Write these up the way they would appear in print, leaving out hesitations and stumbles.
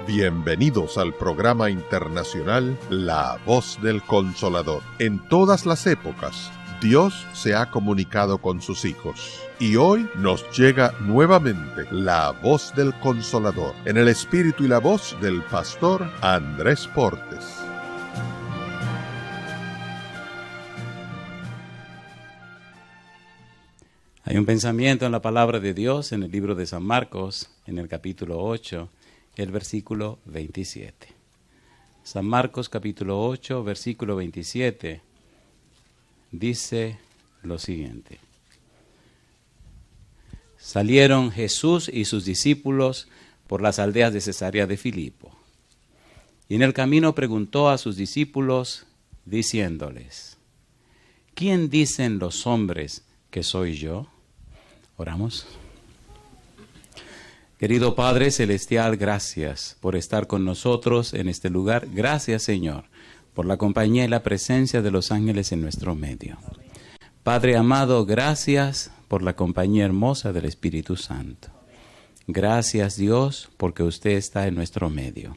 Bienvenidos al programa internacional La Voz del Consolador. En todas las épocas, Dios se ha comunicado con sus hijos. Y hoy nos llega nuevamente la Voz del Consolador, en el espíritu y la voz del pastor Andrés Portes. Hay un pensamiento en la palabra de Dios en el libro de San Marcos, en el capítulo 8, el versículo 27. San Marcos capítulo 8, versículo 27, dice lo siguiente. Salieron Jesús y sus discípulos por las aldeas de Cesarea de Filipo. Y en el camino preguntó a sus discípulos, diciéndoles, ¿quién dicen los hombres que soy yo? Oramos. Querido Padre Celestial, gracias por estar con nosotros en este lugar. Gracias, Señor, por la compañía y la presencia de los ángeles en nuestro medio. Padre amado, gracias por la compañía hermosa del Espíritu Santo. Gracias, Dios, porque usted está en nuestro medio.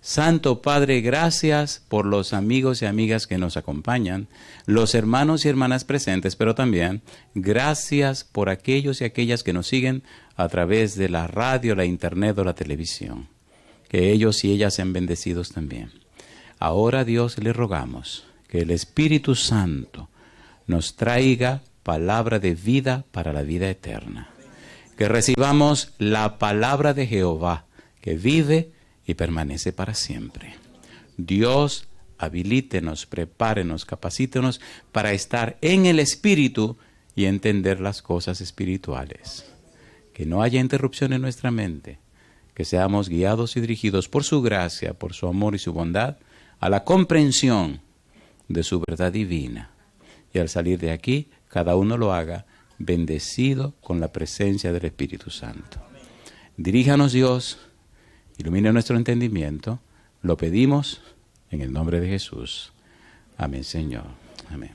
Santo Padre, gracias por los amigos y amigas que nos acompañan, los hermanos y hermanas presentes, pero también gracias por aquellos y aquellas que nos siguen a través de la radio, la internet o la televisión. Que ellos y ellas sean bendecidos también. Ahora, Dios, le rogamos que el Espíritu Santo nos traiga palabra de vida para la vida eterna. Que recibamos la palabra de Jehová, que vive y permanece para siempre. Dios, habilítenos, prepárenos, capacítenos para estar en el Espíritu y entender las cosas espirituales. Que no haya interrupción en nuestra mente, que seamos guiados y dirigidos por su gracia, por su amor y su bondad, a la comprensión de su verdad divina. Y al salir de aquí, cada uno lo haga bendecido con la presencia del Espíritu Santo. Diríjanos, Dios, ilumina nuestro entendimiento. Lo pedimos en el nombre de Jesús. Amén, Señor. Amén.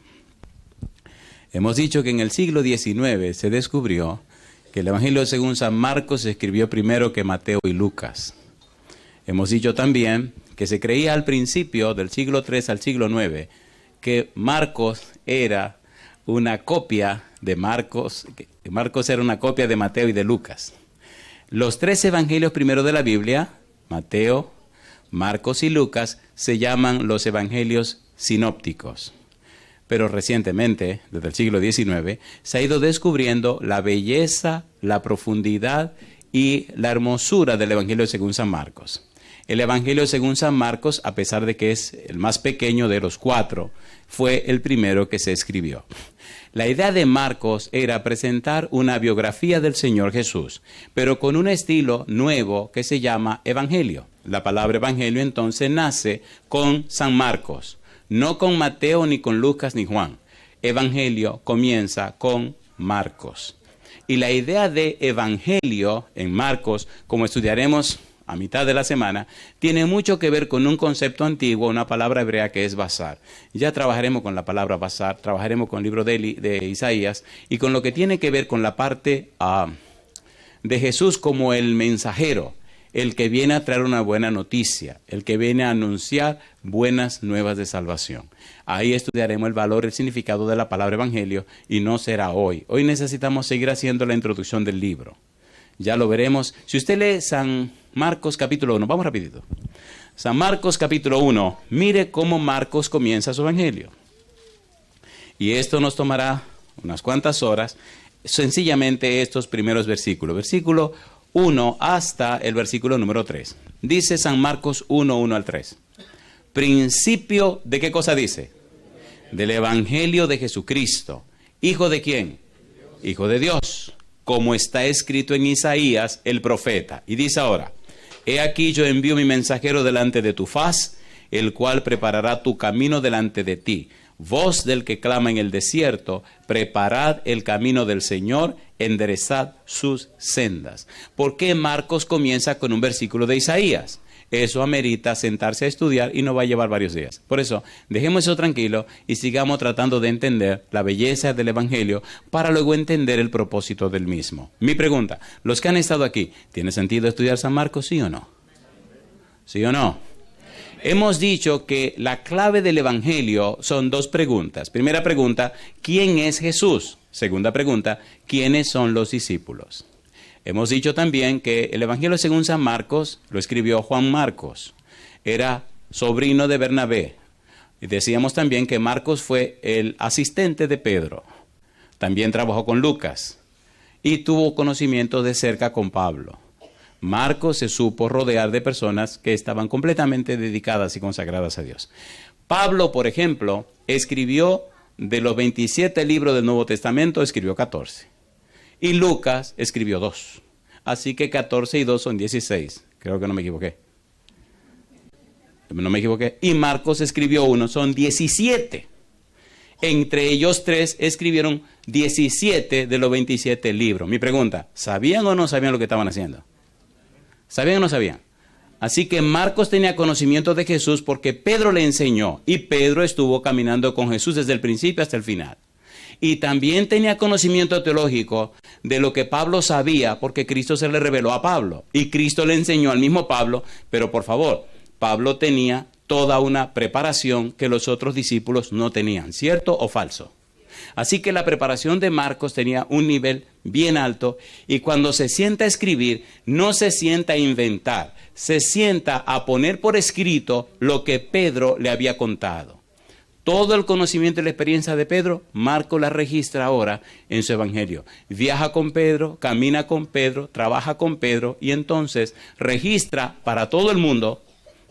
Hemos dicho que en el siglo XIX se descubrió que el Evangelio según San Marcos se escribió primero que Mateo y Lucas. Hemos dicho también que se creía al principio del siglo III al siglo IX que Marcos era una copia de Marcos, que Marcos era una copia de Mateo y de Lucas. Los tres evangelios primero de la Biblia, Mateo, Marcos y Lucas, se llaman los evangelios sinópticos. Pero recientemente, desde el siglo XIX, se ha ido descubriendo la belleza, la profundidad y la hermosura del Evangelio según San Marcos. El Evangelio según San Marcos, a pesar de que es el más pequeño de los cuatro, fue el primero que se escribió. La idea de Marcos era presentar una biografía del Señor Jesús, pero con un estilo nuevo que se llama Evangelio. La palabra Evangelio entonces nace con San Marcos, no con Mateo, ni con Lucas, ni Juan. Evangelio comienza con Marcos. Y la idea de Evangelio en Marcos, como estudiaremos a mitad de la semana, tiene mucho que ver con un concepto antiguo, una palabra hebrea que es basar. Ya trabajaremos con la palabra basar, trabajaremos con el libro de Isaías y con lo que tiene que ver con la parte de Jesús como el mensajero, el que viene a traer una buena noticia, el que viene a anunciar buenas nuevas de salvación. Ahí estudiaremos el valor, el significado de la palabra evangelio y no será hoy. Hoy necesitamos seguir haciendo la introducción del libro. Ya lo veremos. Si usted lee San Marcos capítulo 1, vamos rapidito. San Marcos capítulo 1, mire cómo Marcos comienza su evangelio. Y esto nos tomará unas cuantas horas, sencillamente estos primeros versículos. Versículo 1 hasta el versículo número 3. Dice San Marcos 1, 1 al 3. Principio, ¿de qué cosa dice? Del evangelio de Jesucristo. ¿Hijo de quién? Hijo de Dios. Como está escrito en Isaías, el profeta. Y dice ahora, he aquí yo envío mi mensajero delante de tu faz, el cual preparará tu camino delante de ti. Voz del que clama en el desierto, preparad el camino del Señor, enderezad sus sendas. ¿Por qué Marcos comienza con un versículo de Isaías? Eso amerita sentarse a estudiar y nos va a llevar varios días. Por eso, dejemos eso tranquilo y sigamos tratando de entender la belleza del Evangelio para luego entender el propósito del mismo. Mi pregunta, los que han estado aquí, ¿tiene sentido estudiar San Marcos, sí o no? ¿Sí o no? Hemos dicho que la clave del Evangelio son dos preguntas. Primera pregunta, ¿quién es Jesús? Segunda pregunta, ¿quiénes son los discípulos? Hemos dicho también que el Evangelio según San Marcos lo escribió Juan Marcos. Era sobrino de Bernabé. Y decíamos también que Marcos fue el asistente de Pedro. También trabajó con Lucas y tuvo conocimiento de cerca con Pablo. Marcos se supo rodear de personas que estaban completamente dedicadas y consagradas a Dios. Pablo, por ejemplo, escribió de los 27 libros del Nuevo Testamento, escribió 14. Y Lucas escribió 2. Así que 14 y 2 son 16. Creo que no me equivoqué. No me equivoqué. Y Marcos escribió 1, son 17. Entre ellos 3 escribieron 17 de los 27 libros. Mi pregunta, ¿sabían o no sabían lo que estaban haciendo? ¿Sabían o no sabían? Así que Marcos tenía conocimiento de Jesús porque Pedro le enseñó. Y Pedro estuvo caminando con Jesús desde el principio hasta el final. Y también tenía conocimiento teológico de lo que Pablo sabía porque Cristo se le reveló a Pablo. Y Cristo le enseñó al mismo Pablo, pero por favor, Pablo tenía toda una preparación que los otros discípulos no tenían, ¿cierto o falso? Así que la preparación de Marcos tenía un nivel bien alto y cuando se sienta a escribir, no se sienta a inventar, se sienta a poner por escrito lo que Pedro le había contado. Todo el conocimiento y la experiencia de Pedro, Marcos la registra ahora en su evangelio. Viaja con Pedro, camina con Pedro, trabaja con Pedro y entonces registra para todo el mundo,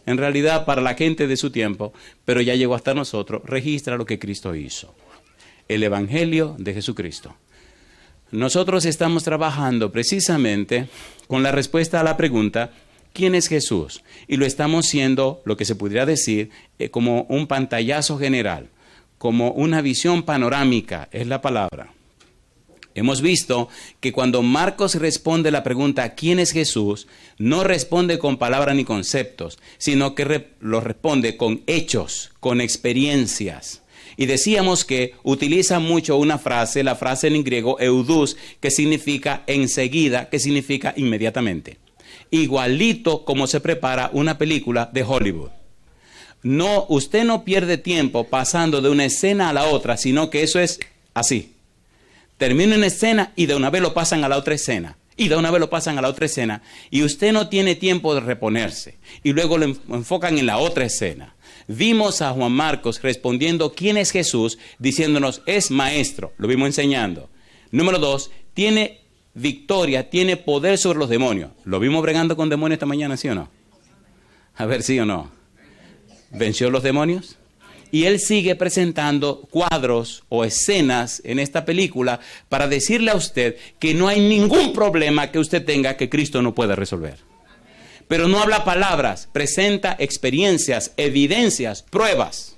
en realidad para la gente de su tiempo, pero ya llegó hasta nosotros, registra lo que Cristo hizo. El Evangelio de Jesucristo. Nosotros estamos trabajando precisamente con la respuesta a la pregunta, ¿quién es Jesús? Y lo estamos haciendo, lo que se podría decir, como un pantallazo general, como una visión panorámica, es la palabra. Hemos visto que cuando Marcos responde la pregunta, ¿quién es Jesús? No responde con palabras ni conceptos, sino que lo responde con hechos, con experiencias. Y decíamos que utiliza mucho una frase, la frase en griego eudus, que significa enseguida, que significa inmediatamente. Igualito como se prepara una película de Hollywood. No, usted no pierde tiempo pasando de una escena a la otra, sino que eso es así. Termina una escena y de una vez lo pasan a la otra escena. Y de una vez lo pasan a la otra escena. Y usted no tiene tiempo de reponerse. Y luego lo enfocan en la otra escena. Vimos a Juan Marcos respondiendo quién es Jesús, diciéndonos es maestro, lo vimos enseñando. Número 2, tiene victoria, tiene poder sobre los demonios. ¿Lo vimos bregando con demonios esta mañana, sí o no? A ver, sí o no. ¿Venció los demonios? Y él sigue presentando cuadros o escenas en esta película para decirle a usted que no hay ningún problema que usted tenga que Cristo no pueda resolver. Pero no habla palabras, presenta experiencias, evidencias, pruebas.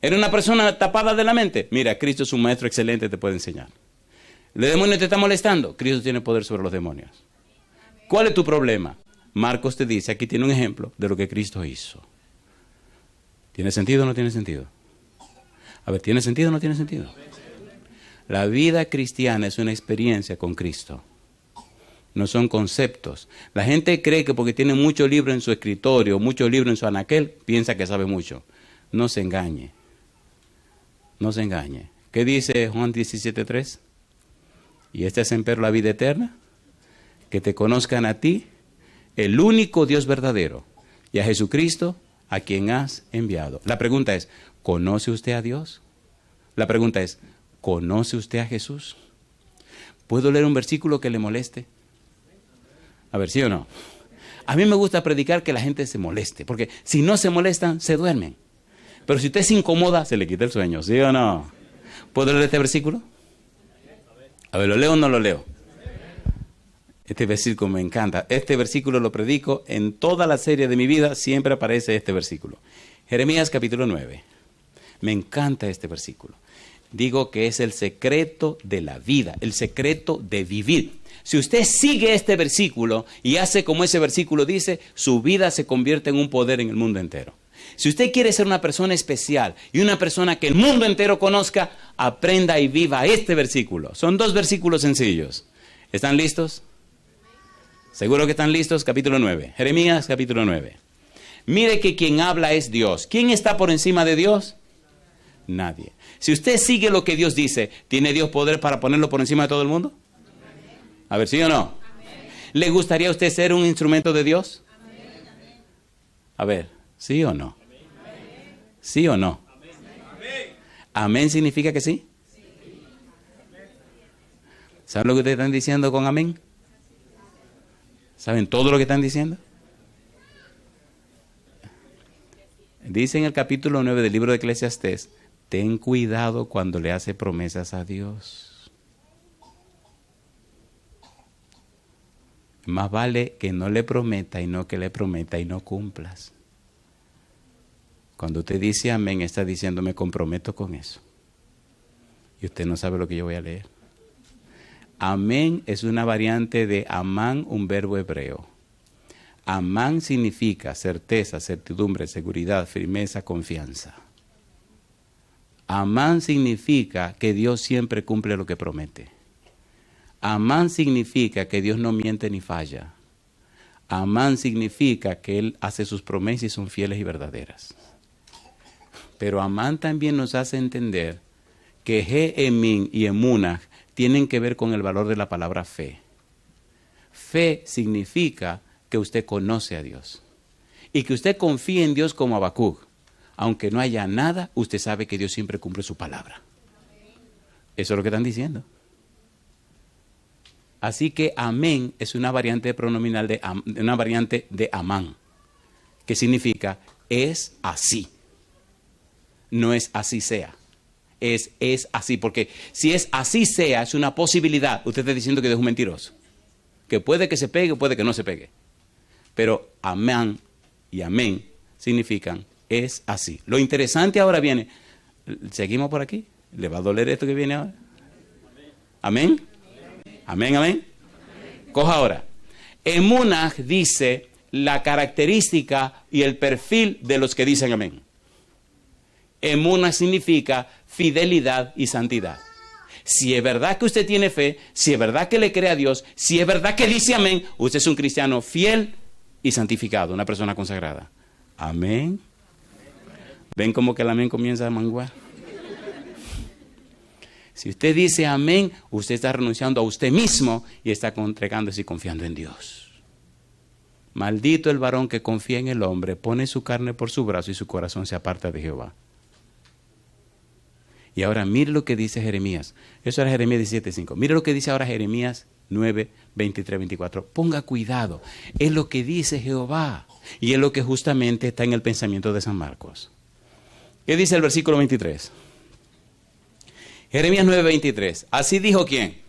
¿Era una persona tapada de la mente? Mira, Cristo es un maestro excelente, te puede enseñar. ¿El demonio te está molestando? Cristo tiene poder sobre los demonios. ¿Cuál es tu problema? Marcos te dice, aquí tiene un ejemplo de lo que Cristo hizo. ¿Tiene sentido o no tiene sentido? A ver, ¿tiene sentido o no tiene sentido? La vida cristiana es una experiencia con Cristo. No son conceptos. La gente cree que porque tiene muchos libros en su escritorio, muchos libros en su anaquel, piensa que sabe mucho. No se engañe. No se engañe. ¿Qué dice Juan 17:3? Y esta es empero la vida eterna, que te conozcan a ti, el único Dios verdadero, y a Jesucristo, a quien has enviado. La pregunta es, ¿conoce usted a Dios? La pregunta es, ¿conoce usted a Jesús? ¿Puedo leer un versículo que le moleste? A ver, ¿sí o no? A mí me gusta predicar que la gente se moleste, porque si no se molestan, se duermen. Pero si usted se incomoda, se le quita el sueño, ¿sí o no? ¿Puedo leer este versículo? A ver, ¿lo leo o no lo leo? Este versículo me encanta. Este versículo lo predico en toda la serie de mi vida, siempre aparece este versículo. Jeremías capítulo 9. Me encanta este versículo. Digo que es el secreto de la vida, el secreto de vivir. Si usted sigue este versículo y hace como ese versículo dice, su vida se convierte en un poder en el mundo entero. Si usted quiere ser una persona especial y una persona que el mundo entero conozca, aprenda y viva este versículo. Son 2 versículos sencillos. ¿Están listos? ¿Seguro que están listos? Capítulo 9. Jeremías, capítulo 9. Mire que quien habla es Dios. ¿Quién está por encima de Dios? Nadie. Si usted sigue lo que Dios dice, ¿tiene Dios poder para ponerlo por encima de todo el mundo? A ver, ¿sí o no? ¿Le gustaría a usted ser un instrumento de Dios? A ver, ¿sí o no? ¿Sí o no? ¿Amén significa que sí? ¿Saben lo que ustedes están diciendo con amén? ¿Saben todo lo que están diciendo? Dice en el capítulo 9 del libro de Eclesiastés, ten cuidado cuando le hace promesas a Dios. Más vale que no le prometa y no que le prometa y no cumplas. Cuando usted dice amén, está diciendo me comprometo con eso. Y usted no sabe lo que yo voy a leer. Amén es una variante de amán, un verbo hebreo. Amán significa certeza, certidumbre, seguridad, firmeza, confianza. Amán significa que Dios siempre cumple lo que promete. Amán significa que Dios no miente ni falla. Amán significa que Él hace sus promesas y son fieles y verdaderas. Pero amán también nos hace entender que He-Emin y Emunah tienen que ver con el valor de la palabra fe. Fe significa que usted conoce a Dios y que usted confíe en Dios como Habacuc. Aunque no haya nada, usted sabe que Dios siempre cumple su palabra. Eso es lo que están diciendo. Así que amén es una variante pronominal una variante de amán, que significa es así. No es así sea. Es así, porque si es así sea, es una posibilidad. Usted está diciendo que Dios es un mentiroso. Que puede que se pegue o puede que no se pegue. Pero amán y amén significan es así. Lo interesante ahora viene. ¿Seguimos por aquí? ¿Le va a doler esto que viene ahora? ¿Amén? ¿Amén, amén? Coja ahora. Emunah dice la característica y el perfil de los que dicen amén. Emunah significa fidelidad y santidad. Si es verdad que usted tiene fe, si es verdad que le cree a Dios, si es verdad que dice amén, usted es un cristiano fiel y santificado, una persona consagrada. Amén. ¿Ven cómo que el amén comienza a menguar? Si usted dice amén, usted está renunciando a usted mismo y está entregándose y confiando en Dios. Maldito el varón que confía en el hombre, pone su carne por su brazo y su corazón se aparta de Jehová. Y ahora mire lo que dice Jeremías. Eso era Jeremías 17:5. Mire lo que dice ahora Jeremías 9, 23, 24. Ponga cuidado. Es lo que dice Jehová. Y es lo que justamente está en el pensamiento de San Marcos. ¿Qué dice el versículo 23? Jeremías 9, 23. Así dijo ¿quién?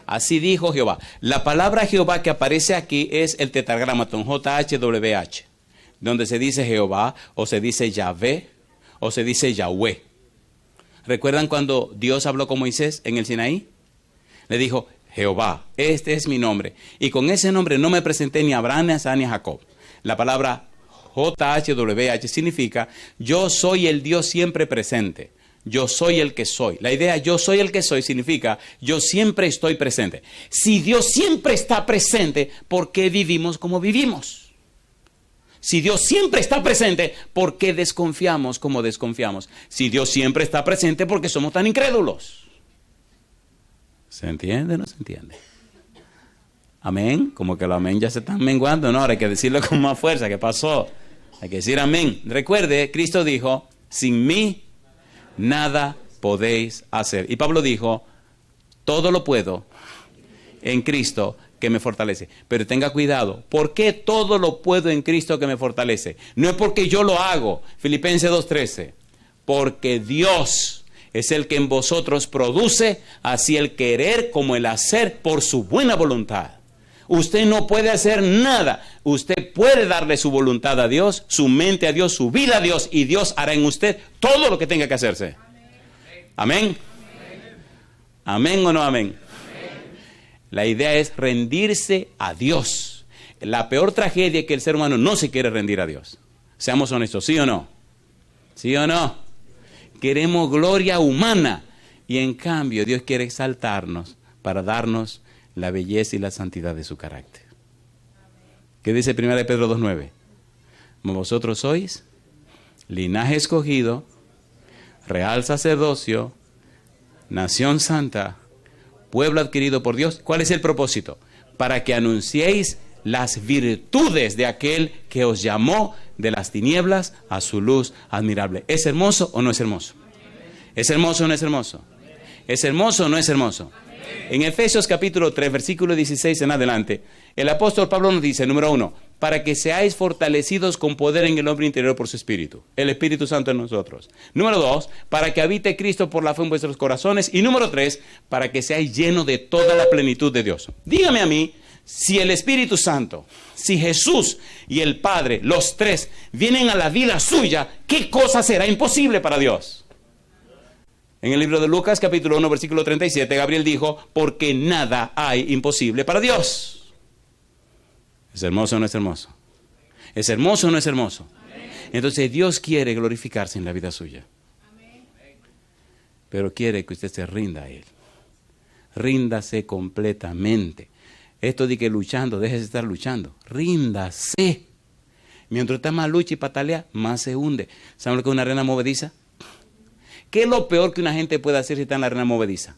Así dijo Jehová. La palabra Jehová que aparece aquí es el tetragramatón JHWH, donde se dice Jehová, o se dice Yahvé, o se dice Yahweh. ¿Recuerdan cuando Dios habló con Moisés en el Sinaí? Le dijo, Jehová, este es mi nombre. Y con ese nombre no me presenté ni a Abraham, ni a Isaac, ni a Jacob. La palabra JHWH significa, yo soy el Dios siempre presente. Yo soy el que soy. La idea yo soy el que soy significa, yo siempre estoy presente. Si Dios siempre está presente, ¿por qué vivimos como vivimos? Si Dios siempre está presente, ¿por qué desconfiamos como desconfiamos? Si Dios siempre está presente, ¿por qué somos tan incrédulos? ¿Se entiende o no se entiende? Amén. Como que los amén ya se están menguando, ¿no? Ahora hay que decirlo con más fuerza. ¿Qué pasó? Hay que decir amén. Recuerde, Cristo dijo, sin mí nada podéis hacer. Y Pablo dijo, todo lo puedo en Cristo que me fortalece. Pero tenga cuidado. ¿Por qué todo lo puedo en Cristo que me fortalece? No es porque yo lo hago. Filipenses 2:13. Porque Dios es el que en vosotros produce así el querer como el hacer por su buena voluntad. Usted no puede hacer nada. Usted puede darle su voluntad a Dios, su mente a Dios, su vida a Dios, y Dios hará en usted todo lo que tenga que hacerse. Amén. Amén o no amén. La idea es rendirse a Dios. La peor tragedia es que el ser humano no se quiere rendir a Dios. Seamos honestos, ¿sí o no? ¿Sí o no? Queremos gloria humana y en cambio Dios quiere exaltarnos para darnos la belleza y la santidad de su carácter. ¿Qué dice 1 Pedro 2:9? Vosotros sois linaje escogido, real sacerdocio, nación santa, pueblo adquirido por Dios. ¿Cuál es el propósito? Para que anunciéis las virtudes de aquel que os llamó de las tinieblas a su luz admirable. ¿Es hermoso o no es hermoso? ¿Es hermoso o no es hermoso? ¿Es hermoso o no es hermoso? En Efesios capítulo 3, versículo 16 en adelante, el apóstol Pablo nos dice, número 1, para que seáis fortalecidos con poder en el hombre interior por su Espíritu, el Espíritu Santo en nosotros. Número 2, para que habite Cristo por la fe en vuestros corazones. Y número 3, para que seáis llenos de toda la plenitud de Dios. Dígame a mí, si el Espíritu Santo, si Jesús y el Padre, los tres, vienen a la vida suya, ¿qué cosa será imposible para Dios? En el libro de Lucas, capítulo 1, versículo 37, Gabriel dijo, porque nada hay imposible para Dios. ¿Es hermoso o no es hermoso? ¿Es hermoso o no es hermoso? Entonces Dios quiere glorificarse en la vida suya. Pero quiere que usted se rinda a Él. Ríndase completamente. Esto de que luchando, déjese de estar luchando. Ríndase. Mientras usted más lucha y patalea, más se hunde. ¿Saben lo que es una arena movediza? ¿Qué es lo peor que una gente puede hacer si está en la arena movediza?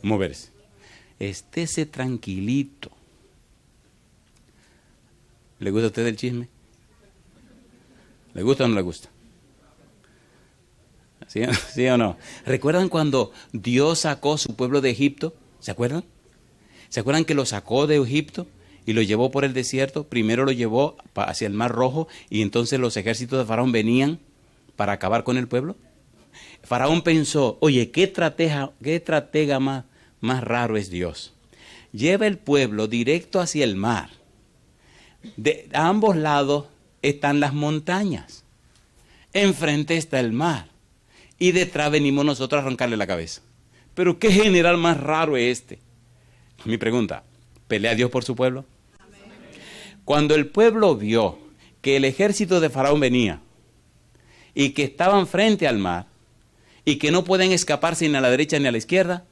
Moverse. Estése tranquilito. ¿Le gusta a usted el chisme? ¿Le gusta o no le gusta? ¿Sí o no? ¿Recuerdan cuando Dios sacó a su pueblo de Egipto? ¿Se acuerdan? ¿Se acuerdan que lo sacó de Egipto y lo llevó por el desierto? Primero lo llevó hacia el Mar Rojo y entonces los ejércitos de Faraón venían para acabar con el pueblo. Faraón pensó, oye, qué estratega más raro es Dios. Lleva el pueblo directo hacia el mar. A ambos lados están las montañas. Enfrente está el mar. Y detrás venimos nosotros a arrancarle la cabeza. Pero ¿qué general más raro es este? Mi pregunta, ¿pelea Dios por su pueblo? Amén. Cuando el pueblo vio que el ejército de Faraón venía y que estaban frente al mar y que no pueden escaparse ni a la derecha ni a la izquierda,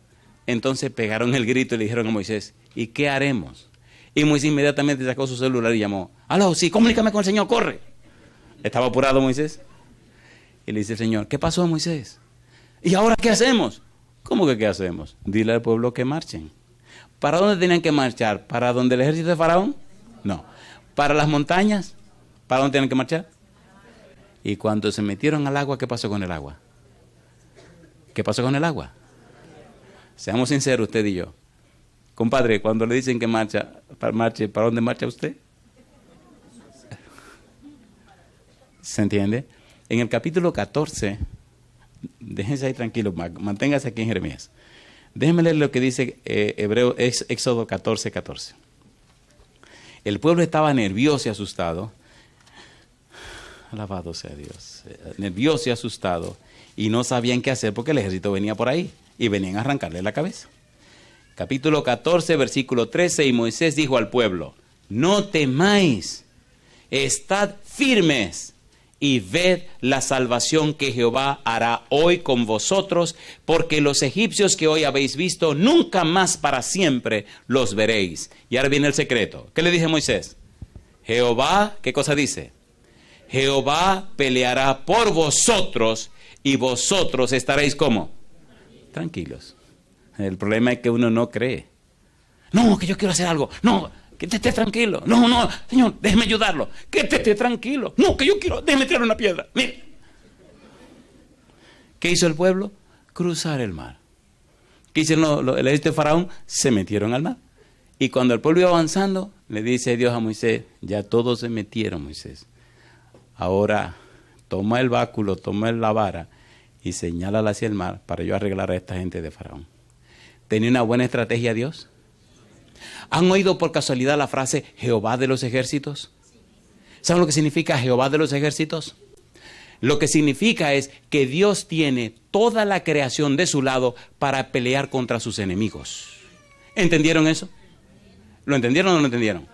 entonces pegaron el grito y le dijeron a Moisés, ¿y qué haremos? Y Moisés inmediatamente sacó su celular y llamó, aló, sí, comunícame con el Señor, corre. ¿Estaba apurado Moisés? Y le dice el Señor, ¿qué pasó, Moisés? ¿Y ahora qué hacemos? ¿Cómo que qué hacemos? Dile al pueblo que marchen. ¿Para dónde tenían que marchar? ¿Para donde el ejército de Faraón? No. ¿Para las montañas? ¿Para dónde tenían que marchar? Y cuando se metieron al agua, ¿qué pasó con el agua? ¿Qué pasó con el agua? Seamos sinceros usted y yo. Compadre, cuando le dicen que marche, ¿para dónde marcha usted? ¿Se entiende? En el capítulo 14, déjense ahí tranquilos, manténgase aquí en Jeremías. Déjenme leer lo que dice Éxodo 14:14. El pueblo estaba nervioso y asustado. Alabado sea Dios. Nervioso y asustado. Y no sabían qué hacer porque el ejército venía por ahí. Y venían a arrancarle la cabeza. Capítulo 14, versículo 13. Y Moisés dijo al pueblo, no temáis, estad firmes y ved la salvación que Jehová hará hoy con vosotros, porque los egipcios que hoy habéis visto, nunca más para siempre los veréis. Y ahora viene el secreto. ¿Qué le dije a Moisés? Jehová, ¿qué cosa dice? Jehová peleará por vosotros y vosotros estaréis ¿cómo? Tranquilos. El problema es que uno no cree. No, que yo quiero hacer algo. No, que te esté tranquilo. No, Señor, déjeme ayudarlo. Que te esté tranquilo. No, que yo quiero, déjeme tirar una piedra. Mire. ¿Qué hizo el pueblo? Cruzar el mar. ¿Qué hicieron el ejército de Faraón? Se metieron al mar. Y cuando el pueblo iba avanzando, le dice Dios a Moisés, ya todos se metieron, Moisés. Ahora, toma el báculo, toma la vara y señálala hacia el mar para yo arreglar a esta gente de Faraón. ¿Tenía una buena estrategia Dios? ¿Han oído por casualidad la frase Jehová de los ejércitos? ¿Saben lo que significa Jehová de los ejércitos? Lo que significa es que Dios tiene toda la creación de su lado para pelear contra sus enemigos. ¿Entendieron eso? ¿Lo entendieron o no lo entendieron?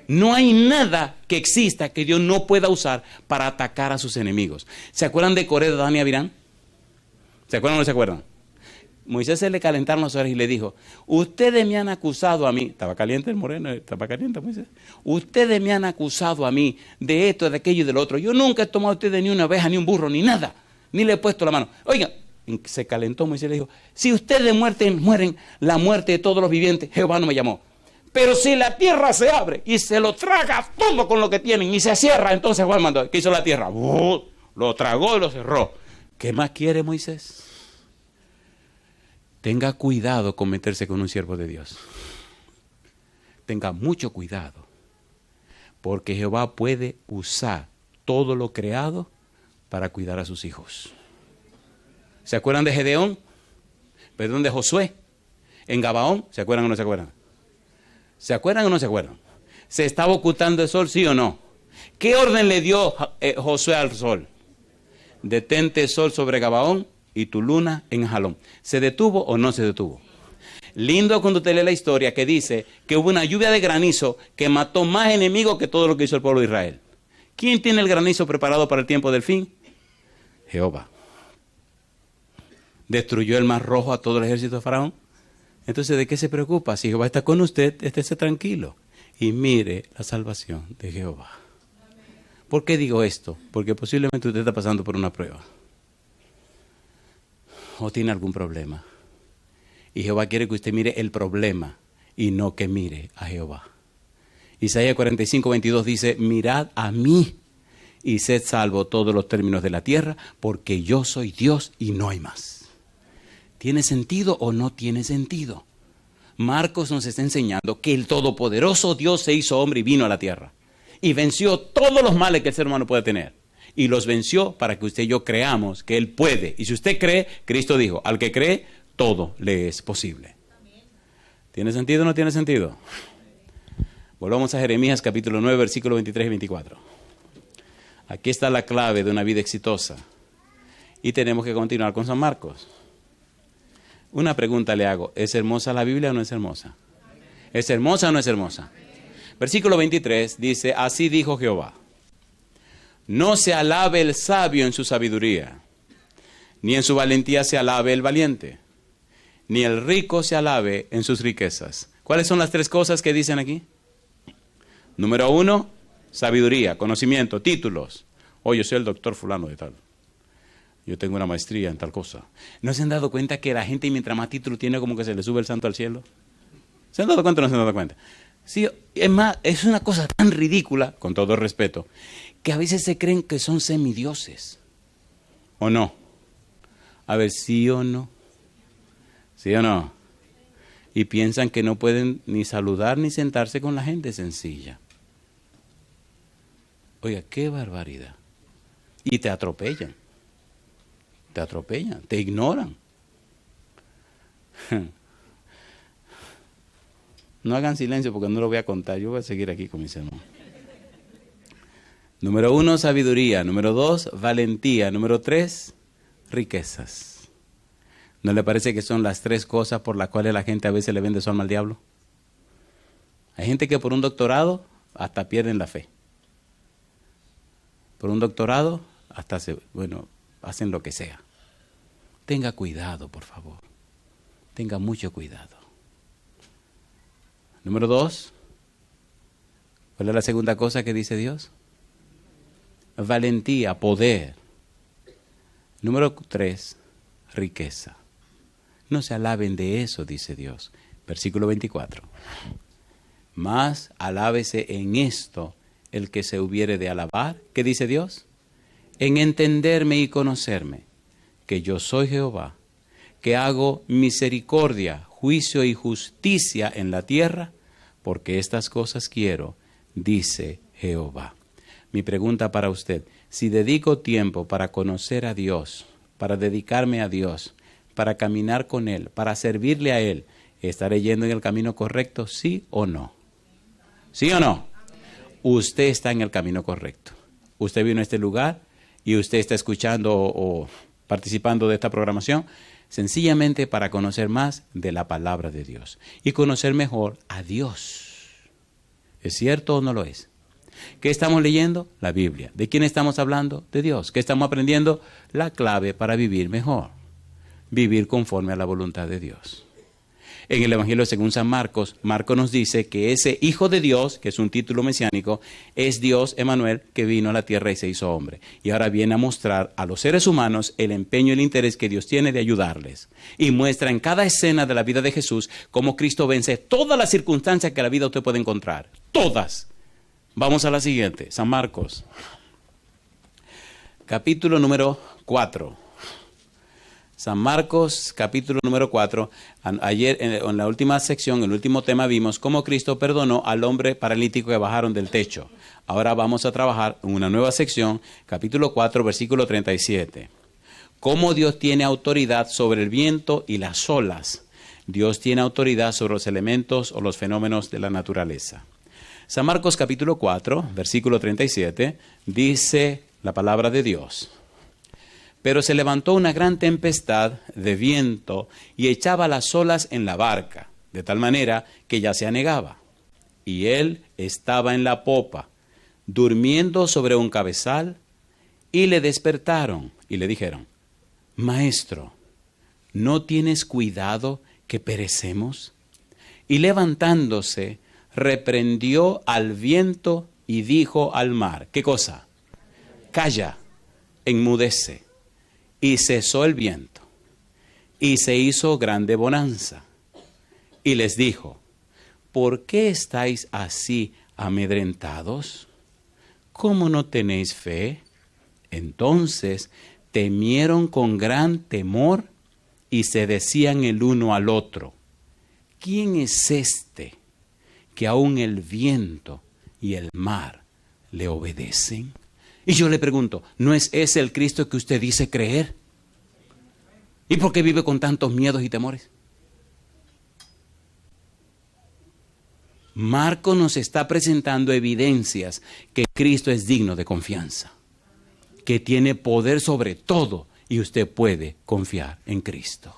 No hay nada que exista que Dios no pueda usar para atacar a sus enemigos. ¿Se acuerdan de Coré, Datán y Abirán? ¿Se acuerdan o no se acuerdan? Moisés se le calentaron los orejas y le dijo, ustedes me han acusado a mí, estaba caliente el moreno, estaba caliente Moisés, ustedes me han acusado a mí de esto, de aquello y del otro. Yo nunca he tomado a ustedes ni una oveja, ni un burro, ni nada, ni le he puesto la mano. Oigan, se calentó Moisés y le dijo, si ustedes mueren la muerte de todos los vivientes, Jehová no me llamó. Pero si la tierra se abre y se lo traga todo con lo que tienen y se cierra, entonces Jehová mandó. ¿Qué hizo la tierra? Lo tragó y lo cerró. ¿Qué más quiere Moisés? Tenga cuidado con meterse con un siervo de Dios. Tenga mucho cuidado. Porque Jehová puede usar todo lo creado para cuidar a sus hijos. ¿Se acuerdan de Gedeón? Perdón, de Josué. En Gabaón, ¿se acuerdan o no se acuerdan? ¿Se acuerdan o no se acuerdan? ¿Se estaba ocultando el sol, sí o no? ¿Qué orden le dio Josué al sol? Detente sol sobre Gabaón y tu luna en Jalón. ¿Se detuvo o no se detuvo? Lindo cuando usted lee la historia que dice que hubo una lluvia de granizo que mató más enemigos que todo lo que hizo el pueblo de Israel. ¿Quién tiene el granizo preparado para el tiempo del fin? Jehová. ¿Destruyó el mar rojo a todo el ejército de Faraón? Entonces, ¿de qué se preocupa? Si Jehová está con usted, estése tranquilo y mire la salvación de Jehová. ¿Por qué digo esto? Porque posiblemente usted está pasando por una prueba o tiene algún problema. Y Jehová quiere que usted mire el problema y no que mire a Jehová. Isaías 45:22 dice, mirad a mí y sed salvo todos los términos de la tierra, porque yo soy Dios y no hay más. ¿Tiene sentido o no tiene sentido? Marcos nos está enseñando que el todopoderoso Dios se hizo hombre y vino a la tierra. Y venció todos los males que el ser humano puede tener. Y los venció para que usted y yo creamos que Él puede. Y si usted cree, Cristo dijo, al que cree, todo le es posible. ¿Tiene sentido o no tiene sentido? Volvamos a Jeremías capítulo 9, versículos 23 y 24. Aquí está la clave de una vida exitosa. Y tenemos que continuar con San Marcos. Una pregunta le hago, ¿es hermosa la Biblia o no es hermosa? ¿Es hermosa o no es hermosa? Versículo 23 dice, así dijo Jehová, no se alabe el sabio en su sabiduría, ni en su valentía se alabe el valiente, ni el rico se alabe en sus riquezas. ¿Cuáles son las tres cosas que dicen aquí? Número 1, sabiduría, conocimiento, títulos. Oh, yo soy el doctor fulano de tal. Yo tengo una maestría en tal cosa. ¿No se han dado cuenta que la gente mientras más título tiene como que se le sube el santo al cielo? ¿Se han dado cuenta o no se han dado cuenta? Sí, es más, es una cosa tan ridícula, con todo el respeto, que a veces se creen que son semidioses. ¿O no? A ver, ¿sí o no? ¿Sí o no? Y piensan que no pueden ni saludar ni sentarse con la gente sencilla. Oiga, qué barbaridad. Y te atropellan. Te atropellan, te ignoran. No hagan silencio porque no lo voy a contar. Yo voy a seguir aquí con mis hermanos. Número 1, sabiduría. Número 2, valentía. Número 3, riquezas. ¿No le parece que son las tres cosas por las cuales la gente a veces le vende su alma al diablo? Hay gente que por un doctorado hasta pierden la fe. Por un doctorado hasta hacen lo que sea. Tenga cuidado, por favor. Tenga mucho cuidado. Número 2. ¿Cuál es la segunda cosa que dice Dios? Valentía, poder. Número 3. Riqueza. No se alaben de eso, dice Dios. Versículo 24. Mas alábese en esto el que se hubiere de alabar. ¿Qué dice Dios? En entenderme y conocerme, que yo soy Jehová, que hago misericordia, juicio y justicia en la tierra, porque estas cosas quiero, dice Jehová. Mi pregunta para usted, si dedico tiempo para conocer a Dios, para dedicarme a Dios, para caminar con Él, para servirle a Él, ¿estaré yendo en el camino correcto, sí o no? ¿Sí o no? Usted está en el camino correcto. Usted vino a este lugar y usted está escuchando o participando de esta programación sencillamente para conocer más de la palabra de Dios y conocer mejor a Dios. ¿Es cierto o no lo es? ¿Qué estamos leyendo? La Biblia. ¿De quién estamos hablando? De Dios. ¿Qué estamos aprendiendo? La clave para vivir mejor. vivir conforme a la voluntad de Dios. En el Evangelio según San Marcos, Marcos nos dice que ese Hijo de Dios, que es un título mesiánico, es Dios Emmanuel, que vino a la tierra y se hizo hombre. Y ahora viene a mostrar a los seres humanos el empeño y el interés que Dios tiene de ayudarles. Y muestra en cada escena de la vida de Jesús cómo Cristo vence todas las circunstancias que la vida usted puede encontrar. Todas. Vamos a la siguiente, San Marcos. Capítulo número 4. San Marcos, capítulo número 4. Ayer, en la última sección, en el último tema, vimos cómo Cristo perdonó al hombre paralítico que bajaron del techo. Ahora vamos a trabajar en una nueva sección, capítulo 4, versículo 37. Cómo Dios tiene autoridad sobre el viento y las olas. Dios tiene autoridad sobre los elementos o los fenómenos de la naturaleza. San Marcos, capítulo 4, versículo 37, dice la palabra de Dios. Pero se levantó una gran tempestad de viento y echaba las olas en la barca, de tal manera que ya se anegaba. Y él estaba en la popa, durmiendo sobre un cabezal, y le despertaron y le dijeron: Maestro, ¿no tienes cuidado que perecemos? Y levantándose, reprendió al viento y dijo al mar: ¿Qué cosa? Calla, enmudece. Y cesó el viento, y se hizo grande bonanza. Y les dijo: ¿por qué estáis así amedrentados? ¿Cómo no tenéis fe? Entonces temieron con gran temor y se decían el uno al otro: ¿quién es este que aun el viento y el mar le obedecen? Y yo le pregunto, ¿no es ese el Cristo que usted dice creer? ¿Y por qué vive con tantos miedos y temores? Marco nos está presentando evidencias que Cristo es digno de confianza, que tiene poder sobre todo y usted puede confiar en Cristo.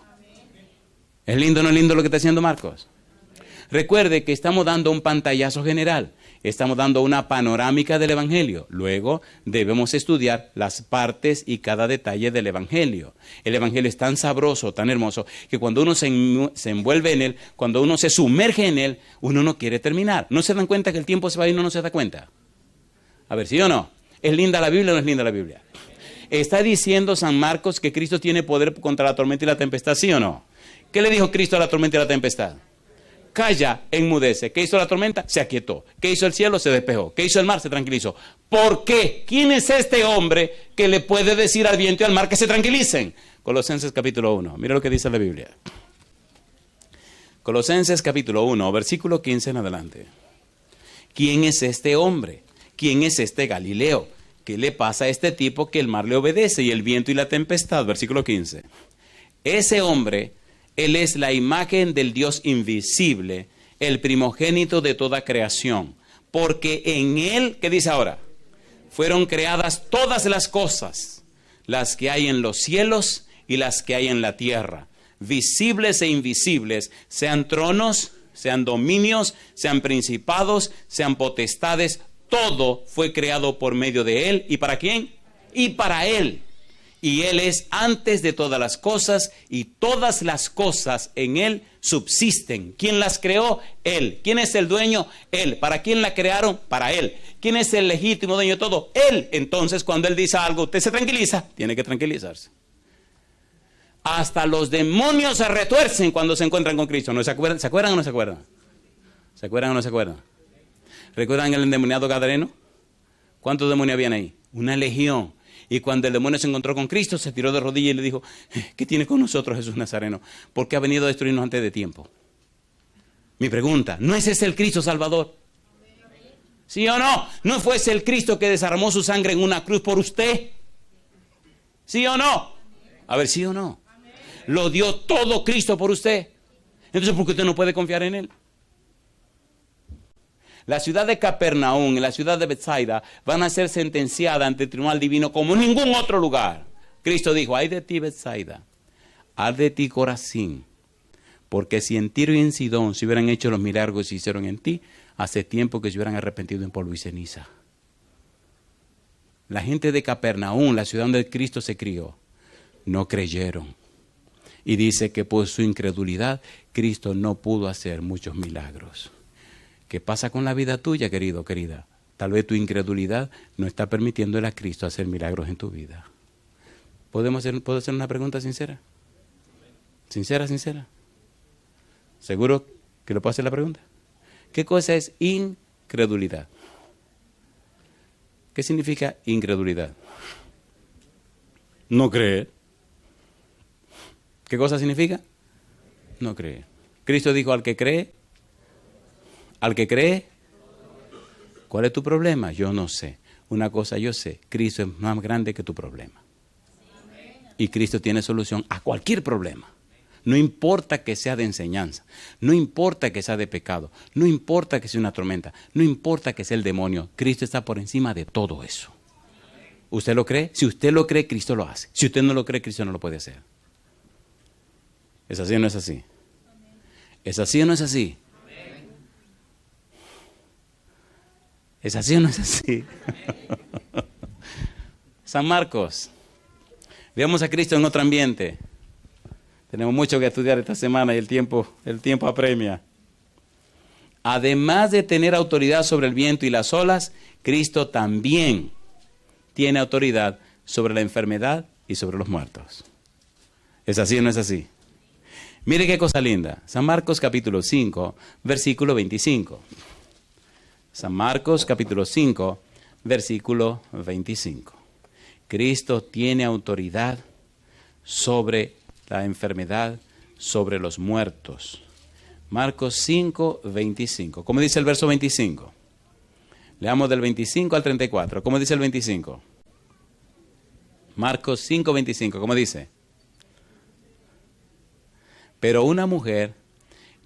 ¿Es lindo o no es lindo lo que está haciendo Marcos? Recuerde que estamos dando un pantallazo general. Estamos dando una panorámica del Evangelio. Luego debemos estudiar las partes y cada detalle del Evangelio. El Evangelio es tan sabroso, tan hermoso, que cuando uno se envuelve en él, cuando uno se sumerge en él, uno no quiere terminar. ¿No se dan cuenta que el tiempo se va y uno no se da cuenta? A ver, ¿sí o no? ¿Es linda la Biblia o no es linda la Biblia? ¿Está diciendo San Marcos que Cristo tiene poder contra la tormenta y la tempestad, sí o no? ¿Qué le dijo Cristo a la tormenta y la tempestad? Calla, enmudece. ¿Qué hizo la tormenta? Se aquietó. ¿Qué hizo el cielo? Se despejó. ¿Qué hizo el mar? Se tranquilizó. ¿Por qué? ¿Quién es este hombre que le puede decir al viento y al mar que se tranquilicen? Colosenses capítulo 1. Mira lo que dice la Biblia. Colosenses capítulo 1, versículo 15 en adelante. ¿Quién es este hombre? ¿Quién es este Galileo? ¿Qué le pasa a este tipo que el mar le obedece y el viento y la tempestad? Versículo 15. Ese hombre... Él es la imagen del Dios invisible, el primogénito de toda creación. Porque en Él, ¿qué dice ahora? Fueron creadas todas las cosas, las que hay en los cielos y las que hay en la tierra, visibles e invisibles, sean tronos, sean dominios, sean principados, sean potestades. Todo fue creado por medio de Él. ¿Y para quién? Y para Él. Y Él es antes de todas las cosas, y todas las cosas en Él subsisten. ¿Quién las creó? Él. ¿Quién es el dueño? Él. ¿Para quién la crearon? Para Él. ¿Quién es el legítimo dueño de todo? Él. Entonces, cuando Él dice algo, usted se tranquiliza. Tiene que tranquilizarse. Hasta los demonios se retuercen cuando se encuentran con Cristo. ¿No se acuerdan? ¿Se acuerdan o no se acuerdan? ¿Se acuerdan o no se acuerdan? ¿Recuerdan el endemoniado gadareno? ¿Cuántos demonios habían ahí? Una legión. Y cuando el demonio se encontró con Cristo, se tiró de rodillas y le dijo: ¿qué tiene con nosotros Jesús Nazareno? Porque ha venido a destruirnos antes de tiempo. Mi pregunta, ¿no es ese el Cristo Salvador? ¿Sí o no? ¿No fue ese el Cristo que desarmó su sangre en una cruz por usted? ¿Sí o no? A ver, ¿sí o no? Lo dio todo Cristo por usted. Entonces, ¿por qué usted no puede confiar en Él? La ciudad de Capernaum y la ciudad de Bethsaida van a ser sentenciadas ante el tribunal divino como en ningún otro lugar. Cristo dijo: ay de ti, Bethsaida, ay de ti, Corazín, porque si en Tiro y en Sidón se hubieran hecho los milagros que se hicieron en ti, hace tiempo que se hubieran arrepentido en polvo y ceniza. La gente de Capernaum, la ciudad donde Cristo se crió, no creyeron. Y dice que por su incredulidad Cristo no pudo hacer muchos milagros. ¿Qué pasa con la vida tuya, querido, querida? Tal vez tu incredulidad no está permitiéndole a Cristo hacer milagros en tu vida. ¿Puedo hacer una pregunta sincera? ¿Sincera, sincera? ¿Seguro que lo puedo hacer la pregunta? ¿Qué cosa es incredulidad? ¿Qué significa incredulidad? No creer. ¿Qué cosa significa? No creer. Cristo dijo al que cree. Al que cree. ¿Cuál es tu problema? Yo no sé. Una cosa yo sé. Cristo es más grande que tu problema. Y Cristo tiene solución a cualquier problema. No importa que sea de enseñanza, no importa que sea de pecado, no importa que sea una tormenta, no importa que sea el demonio, Cristo está por encima de todo eso. ¿Usted lo cree? Si usted lo cree, Cristo lo hace. Si usted no lo cree, Cristo no lo puede hacer. ¿Es así o no es así? ¿Es así o no es así? ¿Es así o no es así? San Marcos. Veamos a Cristo en otro ambiente. Tenemos mucho que estudiar esta semana y el tiempo apremia. Además de tener autoridad sobre el viento y las olas, Cristo también tiene autoridad sobre la enfermedad y sobre los muertos. ¿Es así o no es así? Mire qué cosa linda. San Marcos capítulo 5, versículo 25. San Marcos capítulo 5, versículo 25. Cristo tiene autoridad sobre la enfermedad, sobre los muertos. Marcos 5, 25. ¿Cómo dice el verso 25? Leamos del 25 al 34. ¿Cómo dice el 25? Marcos 5, 25. ¿Cómo dice? Pero una mujer